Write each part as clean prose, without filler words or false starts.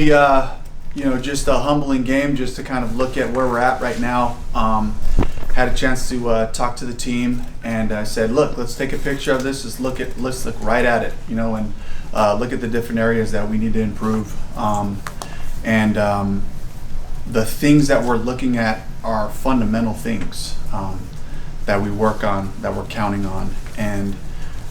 really, just a humbling game just to kind of look at where we're at right now. Had a chance to talk to the team, and I said, look, let's take a picture of this. Let's look right at it, and look at the different areas that we need to improve. The things that we're looking at are fundamental things that we work on, that we're counting on. And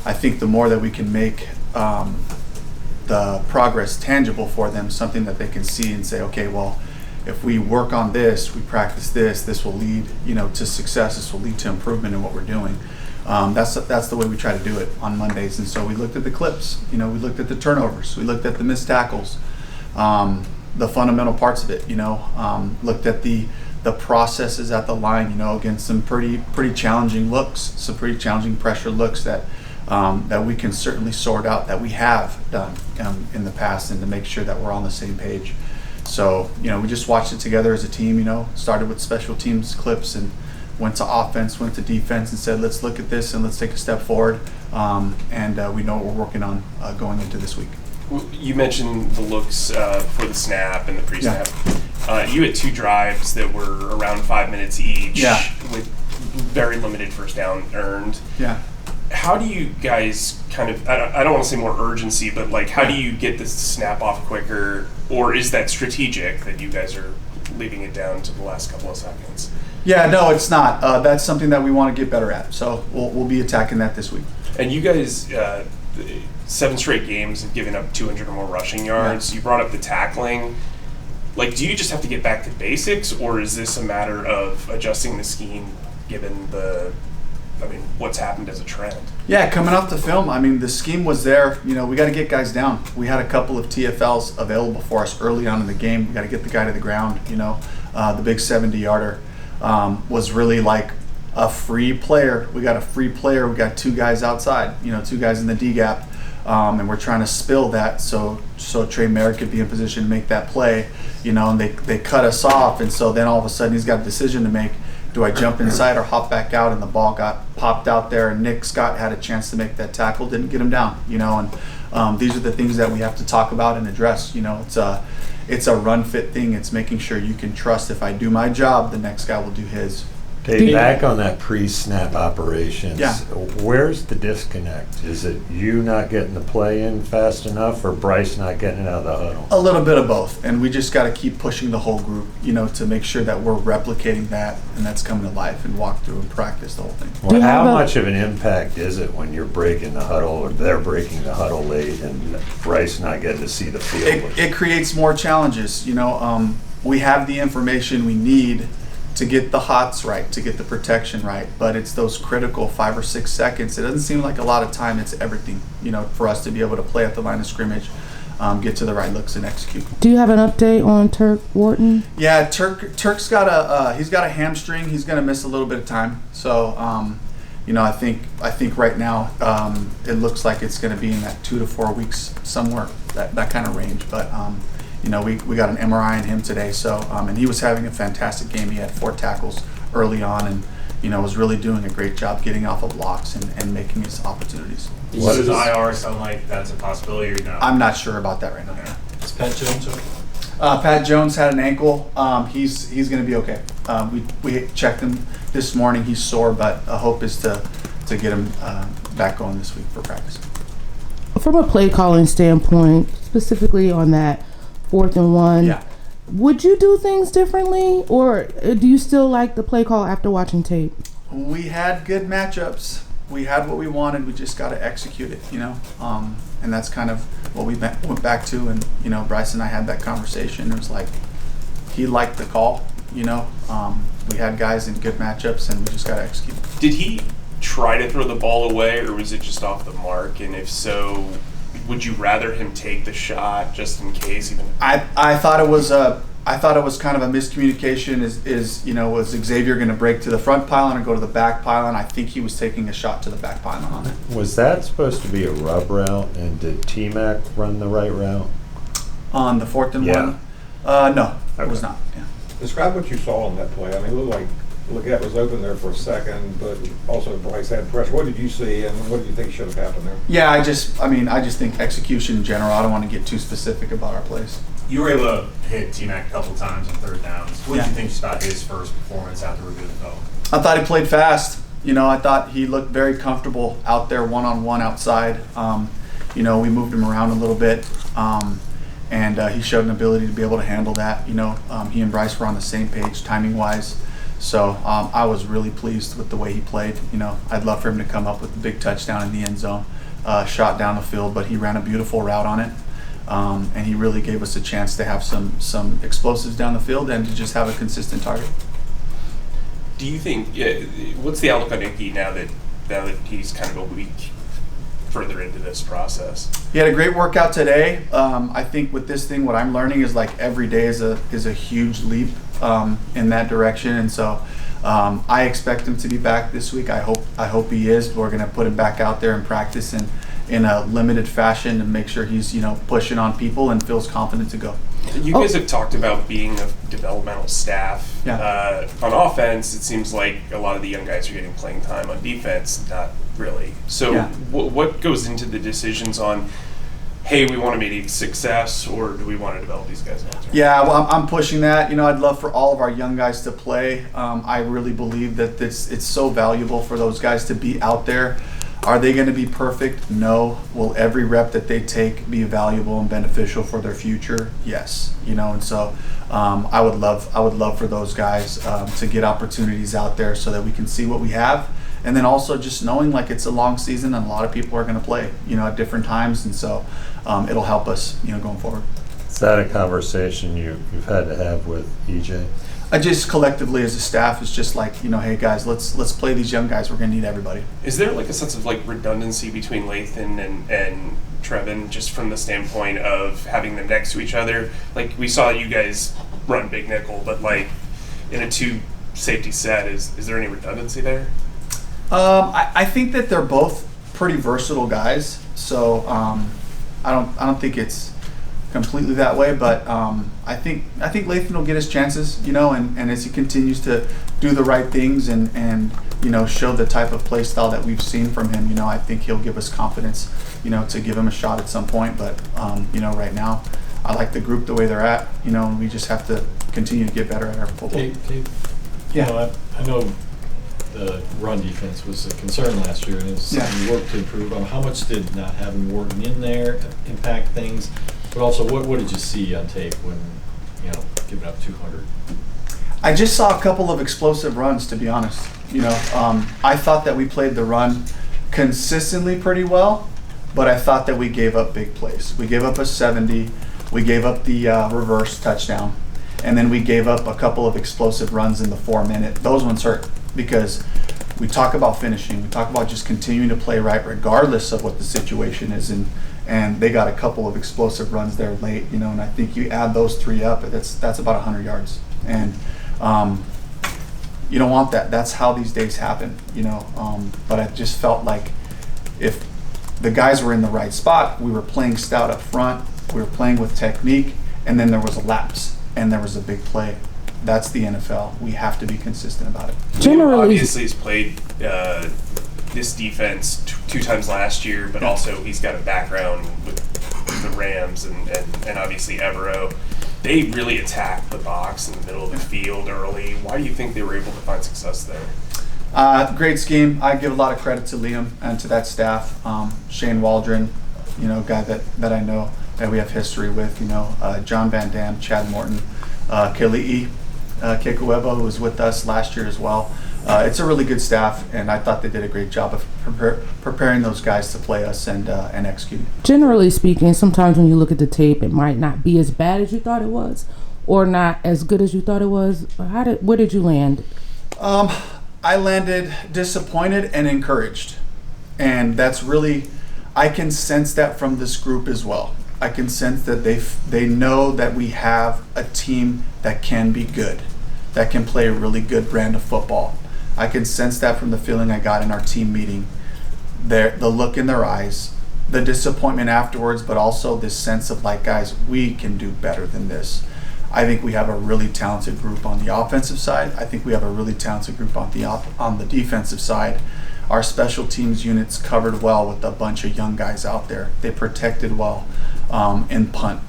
I think the more that we can make the progress tangible for them, something that they can see and say, okay, well, if we work on this, we practice this, this will lead, to success. This will lead to improvement in what we're doing. That's the way we try to do it on Mondays. And so we looked at the clips. We looked at the turnovers. We looked at the missed tackles, the fundamental parts of it. Looked at the processes at the line. Against some pretty challenging looks, some pretty challenging pressure looks that we can certainly sort out, that we have done in the past, and to make sure that we're on the same page. So, we just watched it together as a team, started with special teams clips and went to offense, went to defense, and said, let's look at this and let's take a step forward. And we know what we're working on going into this week. You mentioned the looks for the snap and the pre-snap. Yeah. You had 2 drives that were around 5 minutes each, with very limited first down earned. Yeah. How do you guys kind of, I don't want to say more urgency, but how do you get this snap off quicker? Or is that strategic that you guys are leaving it down to the last couple of seconds? Yeah, no, it's not. That's something that we want to get better at. So we'll be attacking that this week. And you guys, 7 straight games have given up 200 or more rushing yards. Yeah. You brought up the tackling. Do you just have to get back to basics, or is this a matter of adjusting the scheme given what's happened as a trend? Yeah, coming off the film, the scheme was there. We got to get guys down. We had a couple of TFLs available for us early on in the game. We got to get the guy to the ground. The big 70-yarder was really like a free player. We got a free player. We got 2 guys outside, 2 guys in the D gap. And we're trying to spill that so Trey Merritt could be in position to make that play, and they cut us off. And so then all of a sudden he's got a decision to make. Do I jump inside or hop back out? And the ball got popped out there, and Nick Scott had a chance to make that tackle, didn't get him down, and these are the things that we have to talk about and address. It's a run fit thing. It's making sure you can trust, if I do my job, the next guy will do his. Dave, back on that pre-snap operations, yeah. Where's the disconnect? Is it you not getting the play in fast enough, or Bryce not getting it out of the huddle? A little bit of both, and we just got to keep pushing the whole group, to make sure that we're replicating that, and that's coming to life, and walk through and practice the whole thing. Well, how much of an impact is it when you're breaking the huddle, or they're breaking the huddle late, and Bryce not getting to see the field? It creates more challenges. We have the information we need to get the hots right, to get the protection right, but it's those critical 5 or 6 seconds. It doesn't seem like a lot of time. It's everything, for us to be able to play at the line of scrimmage, get to the right looks and execute. Do you have an update on Turk Wharton? Yeah, Turk's got he's got a hamstring. He's going to miss a little bit of time. So, I think right now it looks like it's going to be in that 2 to 4 weeks, somewhere that kind of range. But we got an MRI on him today, so and he was having a fantastic game. He had 4 tackles early on, and was really doing a great job getting off of blocks and making his opportunities. Does IR sound like that's a possibility or no? I'm not sure about that right now. Okay. Is Pat Jones okay? Pat Jones had an ankle. He's going to be okay. We checked him this morning. He's sore, but a hope is to get him back going this week for practice. From a play calling standpoint, specifically on that 4th and 1, yeah. Would you do things differently, or do you still like the play call after watching tape? We had good matchups. We had what we wanted. We just got to execute it, and that's kind of what we went back to. And Bryce and I had that conversation. It was like he liked the call. We had guys in good matchups, and we just got to execute. Did he try to throw the ball away, or was it just off the mark? And if so, would you rather him take the shot just in case? Even I thought it was kind of a miscommunication. Was Xavier going to break to the front pylon or go to the back pylon? I think he was taking a shot to the back pylon on it. Was that supposed to be a rub route, and did T-Mac run the right route on the 4th and 1? No, it was not. Yeah. Describe what you saw on that play. It looked like Leggett was open there for a second, but also Bryce had pressure. What did you see, and what do you think should have happened there? Yeah, I just think execution in general. I don't want to get too specific about our plays. You were able to hit T-Mac a couple times on third downs. What did Yeah. you think about his first performance after reviewing the film? I thought he played fast. I thought he looked very comfortable out there one-on-one outside. We moved him around a little bit, and he showed an ability to be able to handle that. He and Bryce were on the same page timing-wise. So I was really pleased with the way he played. I'd love for him to come up with a big touchdown in the end zone, shot down the field, but he ran a beautiful route on it. And he really gave us a chance to have some explosives down the field and to just have a consistent target. Do you think, what's the outlook on Icky now that he's kind of a week further into this process? He had a great workout today. I think with this thing, what I'm learning is like every day is a huge leap in that direction, and so I expect him to be back this week. I hope he is. We're going to put him back out there and practice in a limited fashion and make sure he's pushing on people and feels confident to go. You guys have talked about being a developmental staff. Yeah. On offense, it seems like a lot of the young guys are getting playing time. On defense, not really. So Yeah. what goes into the decisions on, hey, we want to make a success, or do we want to develop these guys long term? Yeah, well, I'm pushing that. I'd love for all of our young guys to play. I really believe that it's so valuable for those guys to be out there. Are they going to be perfect? No. Will every rep that they take be valuable and beneficial for their future? Yes. And so I would love for those guys to get opportunities out there so that we can see what we have. And then also just knowing like it's a long season and a lot of people are going to play, at different times. And so it'll help us, going forward. Is that a conversation you've had to have with EJ? I just collectively as a staff is just like, hey guys, let's play these young guys. We're going to need everybody. Is there like a sense of like redundancy between Lathan and Trevin, just from the standpoint of having them next to each other? Like we saw you guys run big nickel, but like in a two safety set, is there any redundancy there? I think that they're both pretty versatile guys, so I don't think it's completely that way, but I think Lathan will get his chances, and as he continues to do the right things and show the type of play style that we've seen from him, I think he'll give us confidence, to give him a shot at some point. But right now, I like the group the way they're at, and we just have to continue to get better at our football. Yeah, I know the run defense was a concern last year, and it's something you worked to improve on. How much did not having Wharton in there impact things? But also, what did you see on tape when, giving up 200? I just saw a couple of explosive runs, to be honest. I thought that we played the run consistently pretty well, but I thought that we gave up big plays. We gave up a 70, we gave up the reverse touchdown, and then we gave up a couple of explosive runs in the 4-minute. Those ones hurt because we talk about finishing. We talk about just continuing to play right regardless of what the situation is. And they got a couple of explosive runs there late, and I think you add those three up, that's about 100 yards. And you don't want that. That's how these days happen, but I just felt like if the guys were in the right spot, we were playing stout up front, we were playing with technique, and then there was a lapse and there was a big play. That's the NFL. We have to be consistent about it. Generally, Obviously, he's played this defense two times last year, but also he's got a background with the Rams and obviously Evero. They really attacked the box in the middle of the field early. Why do you think they were able to find success there? Great scheme. I give a lot of credit to Liam and to that staff. Shane Waldron, guy that I know that we have history with. John Van Dam, Chad Morton, Keli'i Kekuebo, who was with us last year as well. It's a really good staff, and I thought they did a great job of preparing those guys to play us and execute. generally speaking, sometimes when you look at the tape, it might not be as bad as you thought it was, or not as good as you thought it was. Where did you land? I landed disappointed and encouraged, and that's really, I can sense that from this group as well. I can sense that they know that we have a team that can be good, that can play a really good brand of football. I can sense that from the feeling I got in our team meeting. The look in their eyes, the disappointment afterwards, but also this sense of like, guys, we can do better than this. I think we have a really talented group on the offensive side. I think we have a really talented group on the defensive side. Our special teams units covered well with a bunch of young guys out there. They protected well in punt.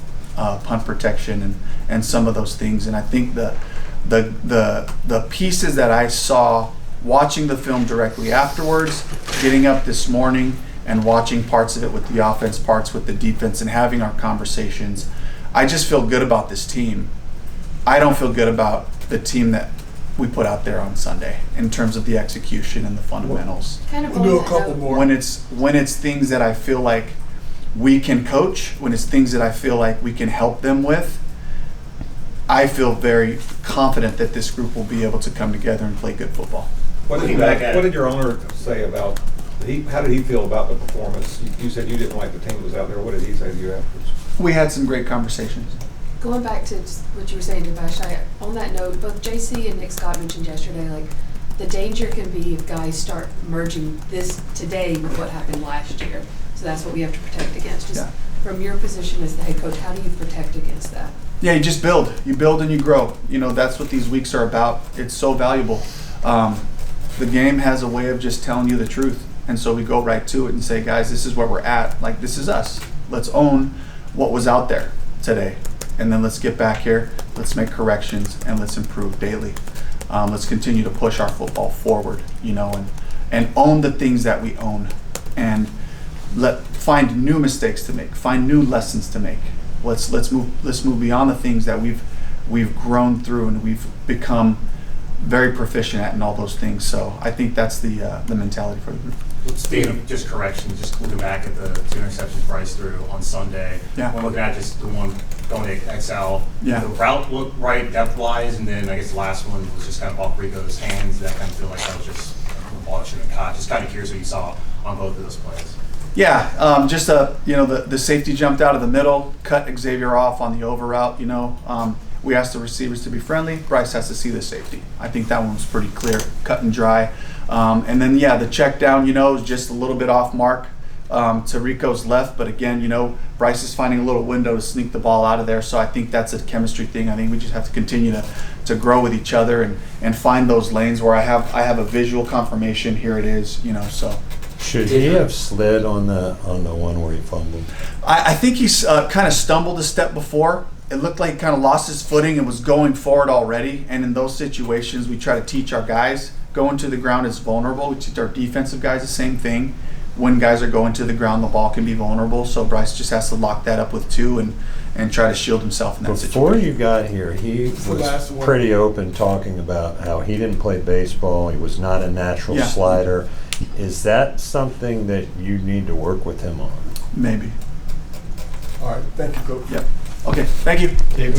punt protection and some of those things. And I think the pieces that I saw watching the film directly afterwards, getting up this morning and watching parts of it with the offense, parts with the defense, and having our conversations, I just feel good about this team. I don't feel good about the team that we put out there on Sunday in terms of the execution and the fundamentals. Kind of We'll do a couple more. When it's things that I feel like we can coach, when it's things that I feel like we can help them with, I feel very confident that this group will be able to come together and play good football. What Looking back at what it. did your owner say about, how did he feel about the performance? You said you didn't like the team that was out there. What did he say to you afterwards? We had some great conversations. Going back to just what you were saying, Devash, on that note, both JC and Nick Scott mentioned yesterday, like, the danger can be if guys start merging this today with what happened last year. So that's what we have to protect against. Just from your position as the head coach, how do you protect against that? Yeah, you just build. You build and you grow. You know, that's what these weeks are about. It's so valuable. The game has a way of just telling you the truth. And so we go right to it and say, guys, this is where we're at. Like, this is us. Let's own what was out there today. And then let's get back here. Let's make corrections and let's improve daily. Let's continue to push our football forward, you know, and own the things that we own. And find new mistakes to make, find new lessons to make. Let's move beyond the things that we've grown through and we've become very proficient at, and all those things. So I think that's the mentality for the group. Speaking of just corrections, just looking back at the 2 interceptions Bryce threw on Sunday. Yeah. When looking at just the one going to XL, Yeah. the route looked right depth-wise, and then I guess the last one was just kind of off Rico's hands. That kind of feel like that was just the ball that should have caught. Just kind of curious what you saw on both of those plays. Yeah, just the safety jumped out of the middle, cut Xavier off on the over route. You know, we asked the receivers to be friendly. Bryce has to see the safety. I think that one was pretty clear, cut and dry. And then the check down, you know, is just a little bit off mark to Rico's left. But again, you know, Bryce is finding a little window to sneak the ball out of there. So I think that's a chemistry thing. I think we just have to continue to grow with each other and find those lanes where I have a visual confirmation. Here it is, you know. So Should he have slid on the one where he fumbled? I think he's kind of stumbled a step before. It looked like he kind of lost his footing and was going forward already. And in those situations, we try to teach our guys going to the ground is vulnerable. We teach our defensive guys the same thing. When guys are going to the ground, the ball can be vulnerable. So Bryce just has to lock that up with 2 and try to shield himself in that Before situation. you got here, he was pretty open talking about how he didn't play baseball. He was not a natural slider. Is that something that you need to work with him on? Maybe. All right, thank you, Coach. Yep. Okay, thank you. Dave,